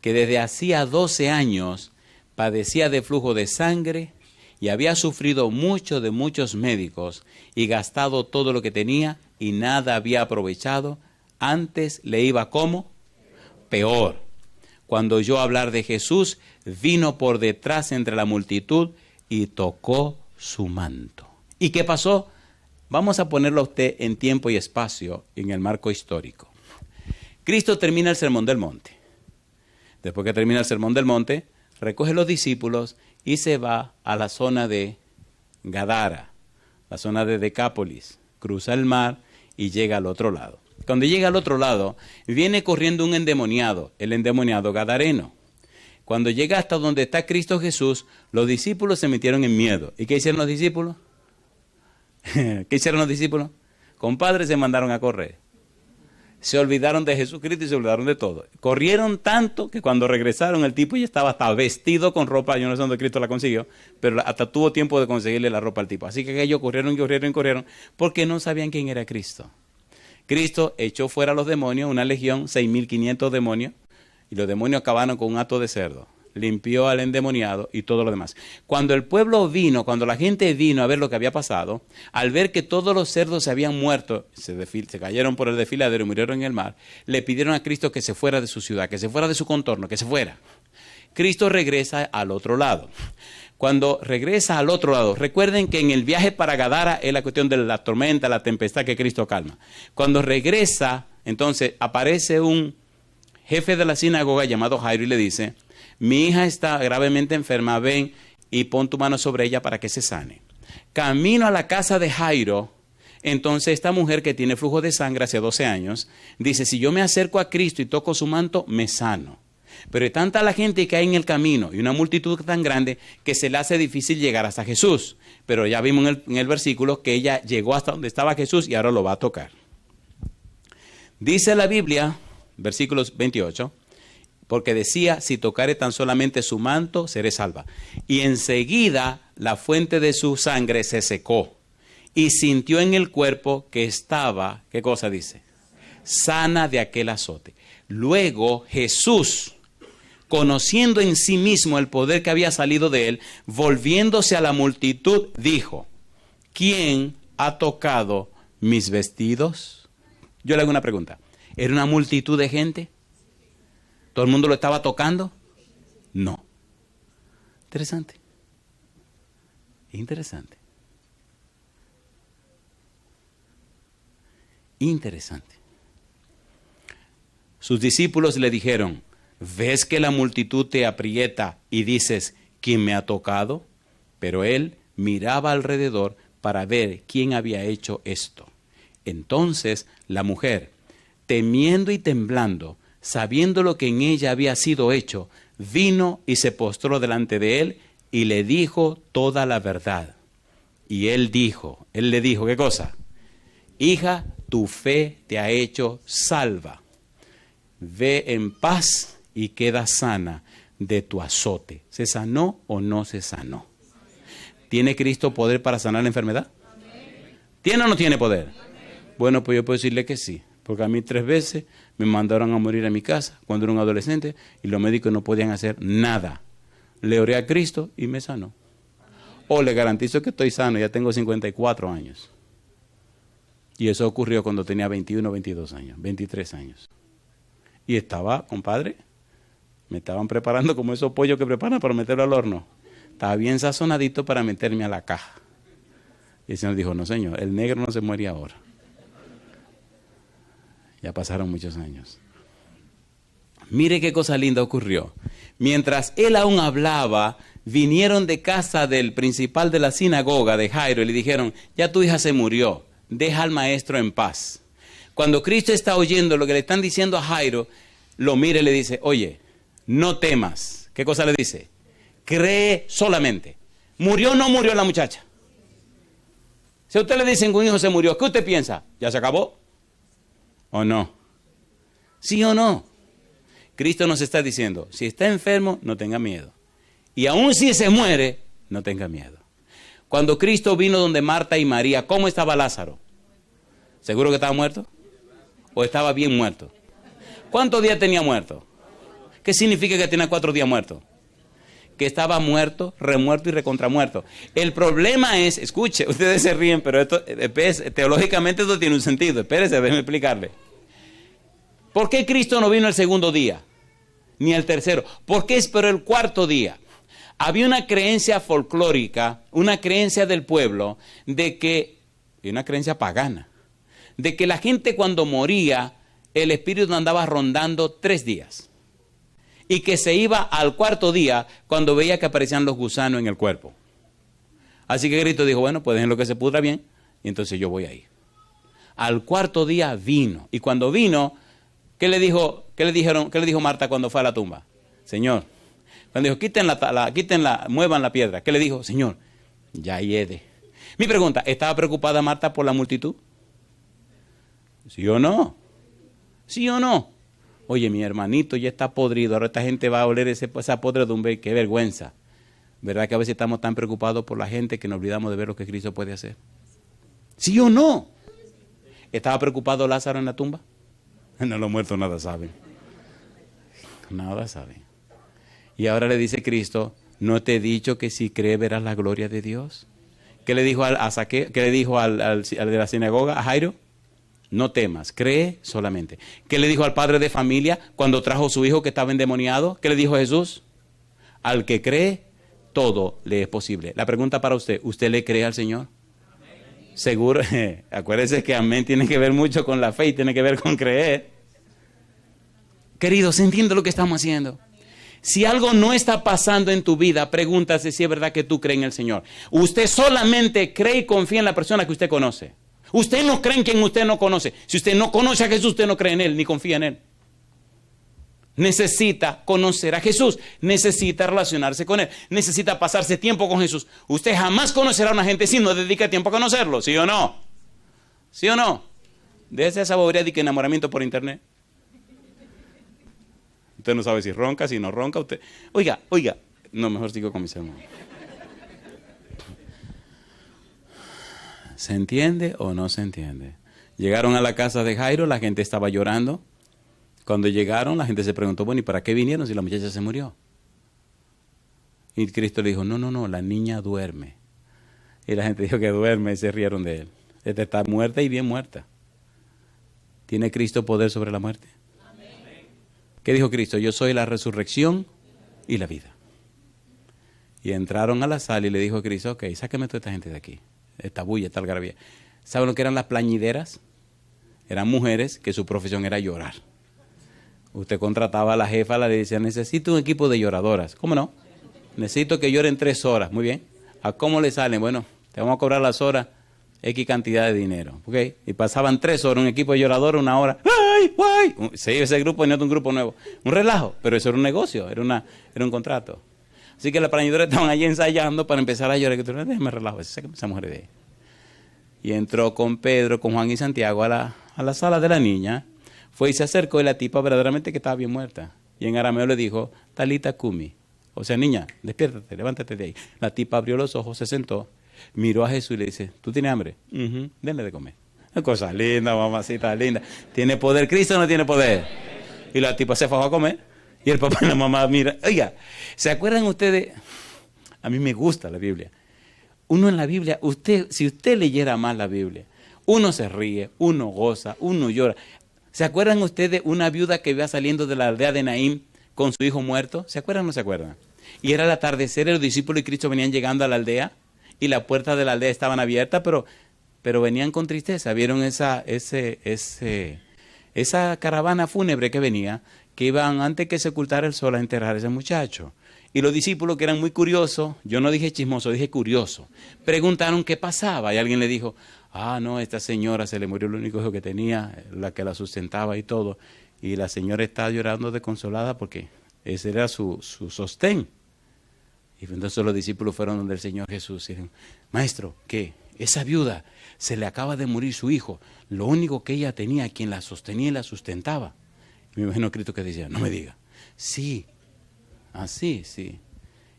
que desde hacía 12 años padecía de flujo de sangre y había sufrido mucho de muchos médicos y gastado todo lo que tenía y nada había aprovechado, antes le iba como peor. Cuando oyó hablar de Jesús, vino por detrás entre la multitud y tocó su manto. ¿Y qué pasó? Vamos a ponerlo a usted en tiempo y espacio en el marco histórico. Cristo termina el Sermón del Monte. Después que termina el Sermón del Monte, recoge los discípulos y se va a la zona de Gadara, la zona de Decápolis. Cruza el mar y llega al otro lado. Cuando llega al otro lado, viene corriendo un endemoniado, el endemoniado gadareno. Cuando llega hasta donde está Cristo Jesús, los discípulos se metieron en miedo. ¿Y qué hicieron los discípulos? ¿Qué hicieron los discípulos? Compadres, se mandaron a correr. Se olvidaron de Jesucristo y se olvidaron de todo. Corrieron tanto que cuando regresaron el tipo ya estaba hasta vestido con ropa. Yo no sé dónde Cristo la consiguió, pero hasta tuvo tiempo de conseguirle la ropa al tipo. Así que ellos corrieron porque no sabían quién era Cristo. Cristo echó fuera a los demonios, una legión, 6.500 demonios, y los demonios acabaron con un hato de cerdo. Limpió al endemoniado y todo lo demás. Cuando el pueblo vino, cuando la gente vino a ver lo que había pasado, al ver que todos los cerdos se habían muerto, se cayeron por el desfiladero y murieron en el mar, le pidieron a Cristo que se fuera de su ciudad, que se fuera de su contorno, que se fuera. Cristo regresa al otro lado. Cuando regresa al otro lado, recuerden que en el viaje para Gadara es la cuestión de la tormenta, la tempestad que Cristo calma. Cuando regresa, entonces aparece un jefe de la sinagoga llamado Jairo y le dice: mi hija está gravemente enferma, ven y pon tu mano sobre ella para que se sane. Camino a la casa de Jairo, entonces esta mujer que tiene flujo de sangre hace 12 años, dice: si yo me acerco a Cristo y toco su manto, me sano. Pero es tanta la gente que hay en el camino y una multitud tan grande que se le hace difícil llegar hasta Jesús. Pero ya vimos en el versículo que ella llegó hasta donde estaba Jesús y ahora lo va a tocar. Dice la Biblia, versículos 28, porque decía: si tocare tan solamente su manto, seré salva. Y enseguida la fuente de su sangre se secó y sintió en el cuerpo que estaba, ¿qué cosa dice? Sana de aquel azote. Luego Jesús, conociendo en sí mismo el poder que había salido de él, volviéndose a la multitud, dijo: ¿quién ha tocado mis vestidos? Yo le hago una pregunta. ¿Era una multitud de gente? ¿Todo el mundo lo estaba tocando? No. Interesante. Interesante. Interesante. Sus discípulos le dijeron, ¿ves que la multitud te aprieta y dices, ¿quién me ha tocado? Pero él miraba alrededor para ver quién había hecho esto. Entonces la mujer, temiendo y temblando, sabiendo lo que en ella había sido hecho, vino y se postró delante de él y le dijo toda la verdad. Y él le dijo, ¿qué cosa? Hija, tu fe te ha hecho salva. Ve en paz y queda sana de tu azote. ¿Se sanó o no se sanó? ¿Tiene Cristo poder para sanar la enfermedad? ¿Tiene o no tiene poder? Bueno, pues yo puedo decirle que sí, porque a mí 3 veces me mandaron a morir a mi casa cuando era un adolescente y los médicos no podían hacer nada. Le oré a Cristo y me sanó. O le garantizo que estoy sano, ya tengo 54 años. Y eso ocurrió cuando tenía 21, 22 años, 23 años. Y estaba, compadre, me estaban preparando como esos pollos que preparan para meterlo al horno. Estaba bien sazonadito para meterme a la caja. Y el Señor dijo, no señor, el negro no se muere ahora. Ya pasaron muchos años. Mire qué cosa linda ocurrió. Mientras él aún hablaba, vinieron de casa del principal de la sinagoga de Jairo y le dijeron, ya tu hija se murió, deja al maestro en paz. Cuando Cristo está oyendo lo que le están diciendo a Jairo, lo mira y le dice, oye, no temas. ¿Qué cosa le dice? Cree solamente. ¿Murió o no murió la muchacha? Si a usted le dicen que un hijo se murió, ¿qué usted piensa? ¿Ya se acabó? ¿O no? ¿Sí o no? Cristo nos está diciendo, si está enfermo, no tenga miedo. Y aun si se muere, no tenga miedo. Cuando Cristo vino donde Marta y María, ¿cómo estaba Lázaro? ¿Seguro que estaba muerto? ¿O estaba bien muerto? ¿Cuántos días tenía muerto? ¿Qué significa que tenía 4 días muerto? Que estaba muerto, remuerto y recontramuerto. El problema es, escuche, ustedes se ríen, pero esto, teológicamente esto tiene un sentido. Espérese, déjeme explicarle. ¿Por qué Cristo no vino el segundo día? Ni el tercero. ¿Por qué esperó el 4º día? Había una creencia folclórica, una creencia del pueblo, y una creencia pagana, de que la gente cuando moría, el espíritu andaba rondando 3 días. Y que se iba al 4º día cuando veía que aparecían los gusanos en el cuerpo. Así que Cristo dijo, bueno, pues dejen lo que se pudra bien, y entonces yo voy ahí. Al 4º día vino, y cuando vino, ¿qué le dijo Marta cuando fue a la tumba? Señor, cuando dijo, muevan la piedra, ¿qué le dijo? Señor, ya hiede. Mi pregunta, ¿estaba preocupada Marta por la multitud? ¿Sí o no? ¿Sí o no? Oye, mi hermanito ya está podrido, ahora esta gente va a oler esa podredumbre, qué vergüenza. ¿Verdad que a veces estamos tan preocupados por la gente que nos olvidamos de ver lo que Cristo puede hacer? ¿Sí o no? ¿Estaba preocupado Lázaro en la tumba? No, los muertos nada saben. Nada saben. Y ahora le dice Cristo, ¿no te he dicho que si crees verás la gloria de Dios? ¿Qué le dijo al de la sinagoga, a Jairo? No temas, cree solamente. ¿Qué le dijo al padre de familia cuando trajo a su hijo que estaba endemoniado? ¿Qué le dijo Jesús? Al que cree, todo le es posible. La pregunta para usted, ¿usted le cree al Señor? Amén. Seguro, acuérdese que amén tiene que ver mucho con la fe y tiene que ver con creer. Queridos, ¿entiende lo que estamos haciendo? Si algo no está pasando en tu vida, pregúntase si es verdad que tú crees en el Señor. Usted solamente cree y confía en la persona que usted conoce. Usted no cree en quien usted no conoce. Si usted no conoce a Jesús, usted no cree en Él, ni confía en Él. Necesita conocer a Jesús. Necesita relacionarse con Él. Necesita pasarse tiempo con Jesús. Usted jamás conocerá a una gente si no dedica tiempo a conocerlo. ¿Sí o no? ¿Sí o no? Déjese esa bobería de que enamoramiento por internet. Usted no sabe si ronca, si no ronca. Usted, oiga. No, mejor sigo con mis hermanos. ¿Se entiende o no se entiende? Llegaron a la casa de Jairo, la gente estaba llorando. Cuando llegaron, la gente se preguntó, bueno, ¿y para qué vinieron si la muchacha se murió? Y Cristo le dijo, no, la niña duerme. Y la gente dijo que duerme y se rieron de él. Esta está muerta y bien muerta. ¿Tiene Cristo poder sobre la muerte? Amén. ¿Qué dijo Cristo? Yo soy la resurrección y la vida. Y entraron a la sala y le dijo a Cristo, ok, sáqueme toda esta gente de aquí. Esta bulla, esta algarabía. ¿Saben lo que eran las plañideras? Eran mujeres que su profesión era llorar. Usted contrataba a la jefa, le decía, necesito un equipo de lloradoras. ¿Cómo no? Necesito que lloren 3 horas. Muy bien. ¿A cómo le salen? Bueno, te vamos a cobrar las horas, X cantidad de dinero. ¿Ok? Y pasaban 3 horas, un equipo de lloradores, 1 hora. ¡Ay, guay! Se iba ese grupo y no un grupo nuevo. Un relajo, pero eso era un negocio, era un contrato. Así que las plañidoras estaban allí ensayando para empezar a llorar. Que tú, déjame relajo, esa mujer de ahí. Y entró con Pedro, con Juan y Santiago a la sala de la niña. Fue y se acercó y la tipa verdaderamente que estaba bien muerta. Y en arameo le dijo, Talita Kumi. O sea, niña, despiértate, levántate de ahí. La tipa abrió los ojos, se sentó, miró a Jesús y le dice, ¿tú tienes hambre? Denle de comer. Una cosa linda, mamacita linda. ¿Tiene poder Cristo o no tiene poder? Y la tipa se fue a comer. Y el papá y la mamá mira. Oiga, ¿se acuerdan ustedes? A mí me gusta la Biblia. Uno en la Biblia, si usted leyera más la Biblia, uno se ríe, uno goza, uno llora. ¿Se acuerdan ustedes una viuda que iba saliendo de la aldea de Naín con su hijo muerto? ¿Se acuerdan o no se acuerdan? Y era el atardecer, los discípulos y Cristo venían llegando a la aldea y las puertas de la aldea estaban abiertas, pero venían con tristeza. Vieron esa caravana fúnebre que venía, que iban antes que se ocultara el sol a enterrar a ese muchacho. Y los discípulos, que eran muy curiosos, yo no dije chismoso, dije curioso, preguntaron qué pasaba. Y alguien le dijo, no, esta señora se le murió el único hijo que tenía, la que la sustentaba y todo. Y la señora está llorando desconsolada porque ese era su sostén. Y entonces los discípulos fueron donde el Señor Jesús y dijeron, maestro, ¿qué? Esa viuda se le acaba de morir su hijo. Lo único que ella tenía, quien la sostenía y la sustentaba. Y me imagino a Cristo que decía, no me diga. Sí, así, sí.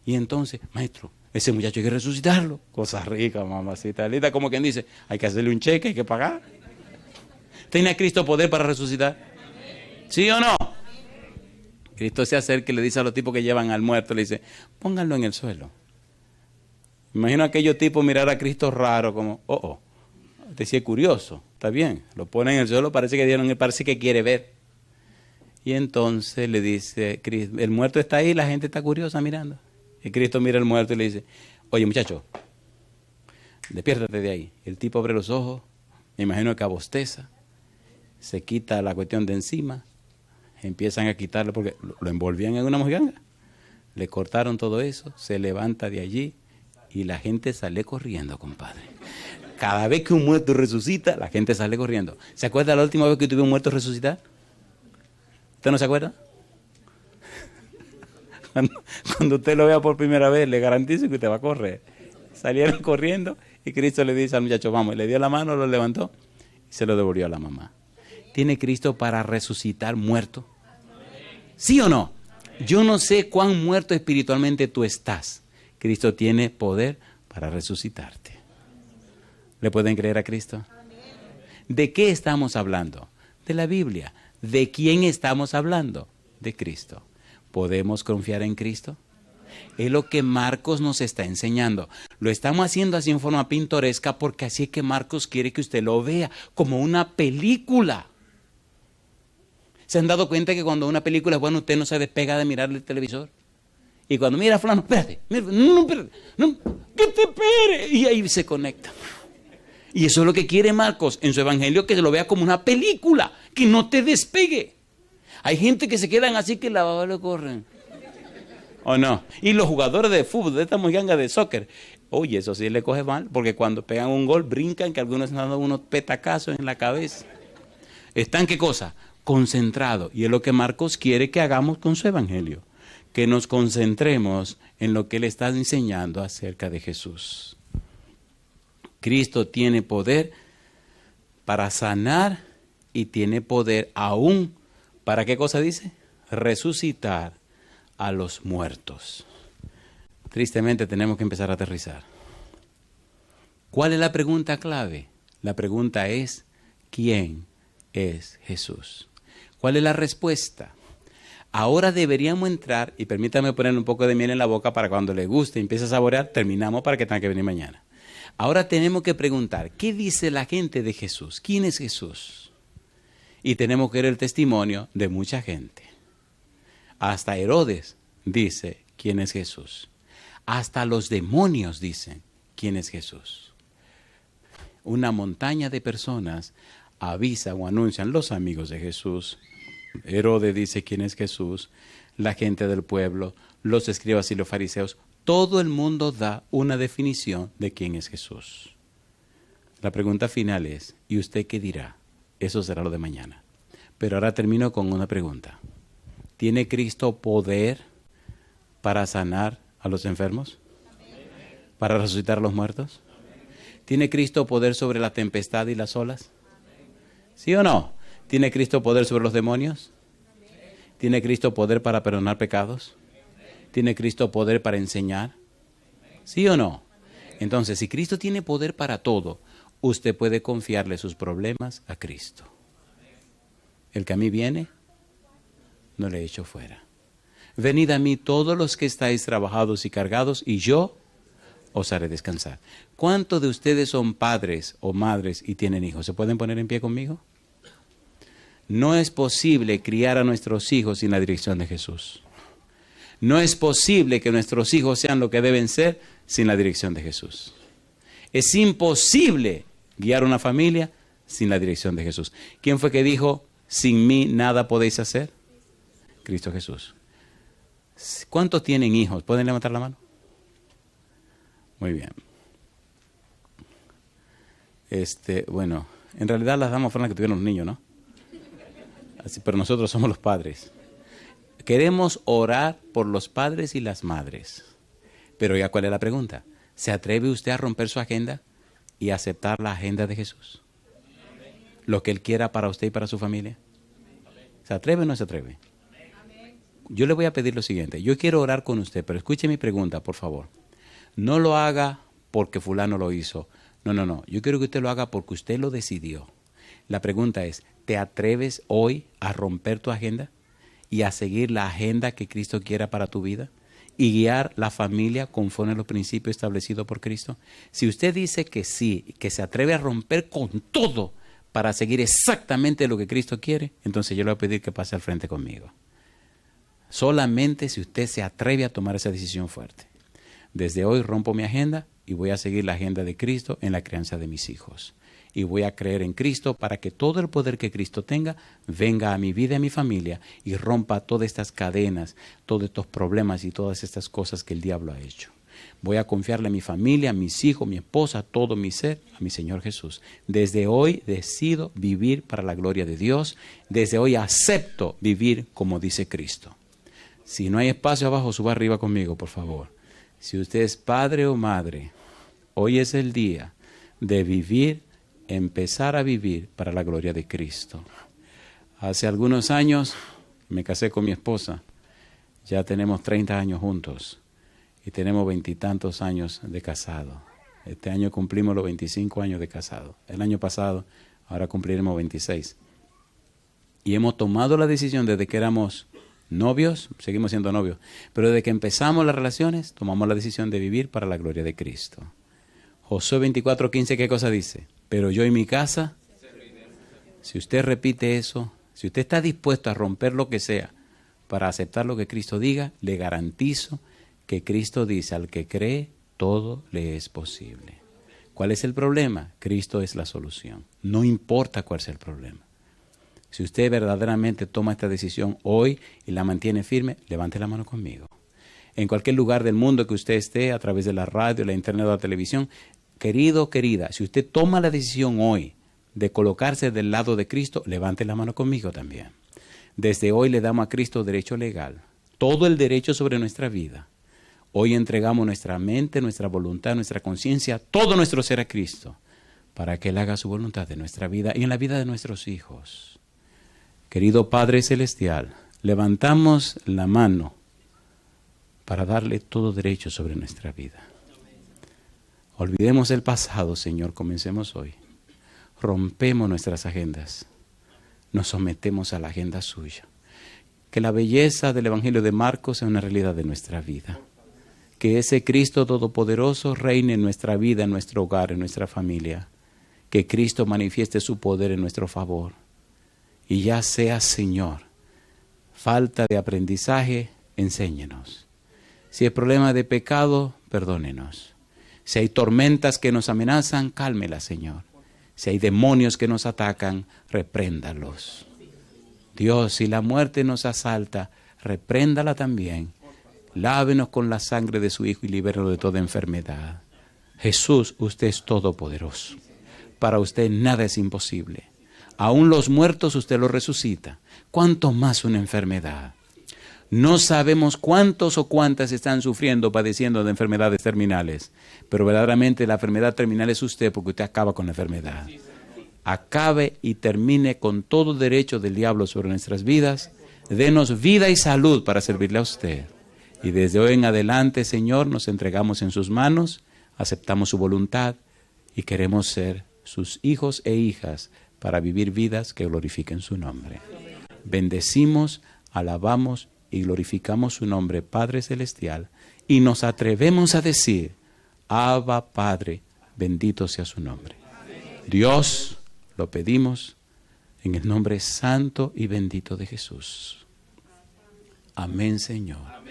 Y entonces, maestro, ese muchacho hay que resucitarlo. Cosa rica, mamacita linda. Como quien dice, hay que hacerle un cheque, hay que pagar. ¿Tiene a Cristo poder para resucitar? ¿Sí o no? Cristo se acerca y le dice a los tipos que llevan al muerto, le dice, pónganlo en el suelo. Imagino a aquellos tipos mirar a Cristo raro, como, decía curioso, está bien, lo ponen en el suelo, parece que quiere ver. Y entonces le dice, el muerto está ahí, la gente está curiosa mirando. Y Cristo mira al muerto y le dice, oye muchacho, despiértate de ahí. El tipo abre los ojos, me imagino que abosteza, se quita la cuestión de encima, empiezan a quitarlo porque lo envolvían en una mojiganga. Le cortaron todo eso, se levanta de allí y la gente sale corriendo, compadre. Cada vez que un muerto resucita, la gente sale corriendo. ¿Se acuerda la última vez que tuve un muerto resucitar? ¿Usted no se acuerda? Cuando usted lo vea por primera vez, le garantizo que usted va a correr. Salieron corriendo y Cristo le dice al muchacho, vamos, y le dio la mano, lo levantó y se lo devolvió a la mamá. ¿Tiene Cristo para resucitar muerto? ¿Sí o no? Yo no sé cuán muerto espiritualmente tú estás. Cristo tiene poder para resucitarte. ¿Le pueden creer a Cristo? ¿De qué estamos hablando? De la Biblia. ¿De quién estamos hablando? De Cristo. ¿Podemos confiar en Cristo? Es lo que Marcos nos está enseñando. Lo estamos haciendo así en forma pintoresca porque así es que Marcos quiere que usted lo vea como una película. ¿Se han dado cuenta que cuando una película es buena usted no se despega de mirar el televisor? Y cuando mira a fulano, espérate, que te espere. Y ahí se conecta. Y eso es lo que quiere Marcos en su evangelio, que se lo vea como una película, que no te despegue. Hay gente que se quedan así que la baba le corren. ¿O no? Y los jugadores de fútbol, de esta mojiganga de soccer, oye, eso sí le coge mal, porque cuando pegan un gol brincan, que algunos están dando unos petacazos en la cabeza. ¿Están qué cosa? Concentrados. Y es lo que Marcos quiere que hagamos con su evangelio. Que nos concentremos en lo que él está enseñando acerca de Jesús. Cristo tiene poder para sanar y tiene poder aún, ¿para qué cosa dice? Resucitar a los muertos. Tristemente tenemos que empezar a aterrizar. ¿Cuál es la pregunta clave? La pregunta es, ¿quién es Jesús? ¿Cuál es la respuesta? Ahora deberíamos entrar, y permítame poner un poco de miel en la boca para cuando le guste y empiece a saborear, terminamos para que tenga que venir mañana. Ahora tenemos que preguntar, ¿qué dice la gente de Jesús? ¿Quién es Jesús? Y tenemos que ver el testimonio de mucha gente. Hasta Herodes dice quién es Jesús. Hasta los demonios dicen quién es Jesús. Una montaña de personas avisan o anuncian, los amigos de Jesús Herodes dice quién es Jesús, la gente del pueblo, los escribas y los fariseos, todo el mundo da una definición de quién es Jesús. La pregunta final es, ¿y usted qué dirá? Eso será lo de mañana. Pero ahora termino con una pregunta. ¿Tiene Cristo poder para sanar a los enfermos? ¿Para resucitar a los muertos? ¿Tiene Cristo poder sobre la tempestad y las olas? ¿Sí o no? ¿Tiene Cristo poder sobre los demonios? ¿Tiene Cristo poder para perdonar pecados? ¿Tiene Cristo poder para enseñar? ¿Sí o no? Entonces, si Cristo tiene poder para todo, usted puede confiarle sus problemas a Cristo. El que a mí viene, no le echo fuera. Venid a mí todos los que estáis trabajados y cargados, y yo os haré descansar. ¿Cuántos de ustedes son padres o madres y tienen hijos? ¿Se pueden poner en pie conmigo? No es posible criar a nuestros hijos sin la dirección de Jesús. No es posible que nuestros hijos sean lo que deben ser sin la dirección de Jesús. Es imposible guiar una familia sin la dirección de Jesús. ¿Quién fue que dijo, sin mí nada podéis hacer? Cristo Jesús. ¿Cuántos tienen hijos? ¿Pueden levantar la mano? Muy bien. Bueno, en realidad las damas fueron las que tuvieron los niños, ¿no? Así, pero nosotros somos los padres. Queremos orar por los padres y las madres. Pero ya, ¿cuál es la pregunta? ¿Se atreve usted a romper su agenda y aceptar la agenda de Jesús? Lo que Él quiera para usted y para su familia. ¿Se atreve o no se atreve? Yo le voy a pedir lo siguiente. Yo quiero orar con usted, pero escuche mi pregunta, por favor. No lo haga porque fulano lo hizo. No. Yo quiero que usted lo haga porque usted lo decidió. La pregunta es, ¿te atreves hoy a romper tu agenda y a seguir la agenda que Cristo quiera para tu vida y guiar la familia conforme a los principios establecidos por Cristo? Si usted dice que sí, que se atreve a romper con todo para seguir exactamente lo que Cristo quiere, entonces yo le voy a pedir que pase al frente conmigo. Solamente si usted se atreve a tomar esa decisión fuerte. Desde hoy rompo mi agenda y voy a seguir la agenda de Cristo en la crianza de mis hijos. Y voy a creer en Cristo para que todo el poder que Cristo tenga venga a mi vida y a mi familia y rompa todas estas cadenas, todos estos problemas y todas estas cosas que el diablo ha hecho. Voy a confiarle a mi familia, a mis hijos, mi esposa, todo mi ser, a mi Señor Jesús. Desde hoy decido vivir para la gloria de Dios. Desde hoy acepto vivir como dice Cristo. Si no hay espacio abajo, suba arriba conmigo, por favor. Si usted es padre o madre, hoy es el día de vivir, empezar a vivir para la gloria de Cristo. Hace algunos años me casé con mi esposa. Ya tenemos 30 años juntos y tenemos 20 y tantos años de casado. Este año cumplimos los 25 años de casado. El año pasado, ahora cumpliremos 26. Y hemos tomado la decisión desde que éramos novios, seguimos siendo novios, pero desde que empezamos las relaciones, tomamos la decisión de vivir para la gloria de Cristo. Josué 24:15, ¿qué cosa dice? Pero yo y mi casa, si usted repite eso, si usted está dispuesto a romper lo que sea para aceptar lo que Cristo diga, le garantizo que Cristo dice, al que cree, todo le es posible. ¿Cuál es el problema? Cristo es la solución. No importa cuál sea el problema. Si usted verdaderamente toma esta decisión hoy y la mantiene firme, levante la mano conmigo. En cualquier lugar del mundo que usted esté, a través de la radio, la internet o la televisión, querido o querida, si usted toma la decisión hoy de colocarse del lado de Cristo, levante la mano conmigo también. Desde hoy le damos a Cristo derecho legal, todo el derecho sobre nuestra vida. Hoy entregamos nuestra mente, nuestra voluntad, nuestra conciencia, todo nuestro ser a Cristo, para que Él haga su voluntad en nuestra vida y en la vida de nuestros hijos. Querido Padre Celestial, levantamos la mano para darle todo derecho sobre nuestra vida. Olvidemos el pasado, Señor, comencemos hoy. Rompemos nuestras agendas, nos sometemos a la agenda suya. Que la belleza del Evangelio de Marcos sea una realidad de nuestra vida. Que ese Cristo Todopoderoso reine en nuestra vida, en nuestro hogar, en nuestra familia. Que Cristo manifieste su poder en nuestro favor. Y ya sea, Señor, falta de aprendizaje, enséñenos. Si hay problema de pecado, perdónenos. Si hay tormentas que nos amenazan, cálmelas, Señor. Si hay demonios que nos atacan, repréndalos. Dios, si la muerte nos asalta, repréndala también. Lávenos con la sangre de su Hijo y libéranos de toda enfermedad. Jesús, usted es todopoderoso. Para usted nada es imposible. Aún los muertos usted los resucita. ¿Cuánto más una enfermedad? No sabemos cuántos o cuántas están sufriendo, padeciendo de enfermedades terminales. Pero verdaderamente la enfermedad terminal es usted, porque usted acaba con la enfermedad. Acabe y termine con todo derecho del diablo sobre nuestras vidas. Denos vida y salud para servirle a usted. Y desde hoy en adelante, Señor, nos entregamos en sus manos, aceptamos su voluntad y queremos ser sus hijos e hijas para vivir vidas que glorifiquen su nombre. Bendecimos, alabamos y glorificamos su nombre, Padre Celestial, y nos atrevemos a decir: Abba, Padre, bendito sea su nombre. Dios, lo pedimos en el nombre santo y bendito de Jesús. Amén, Señor.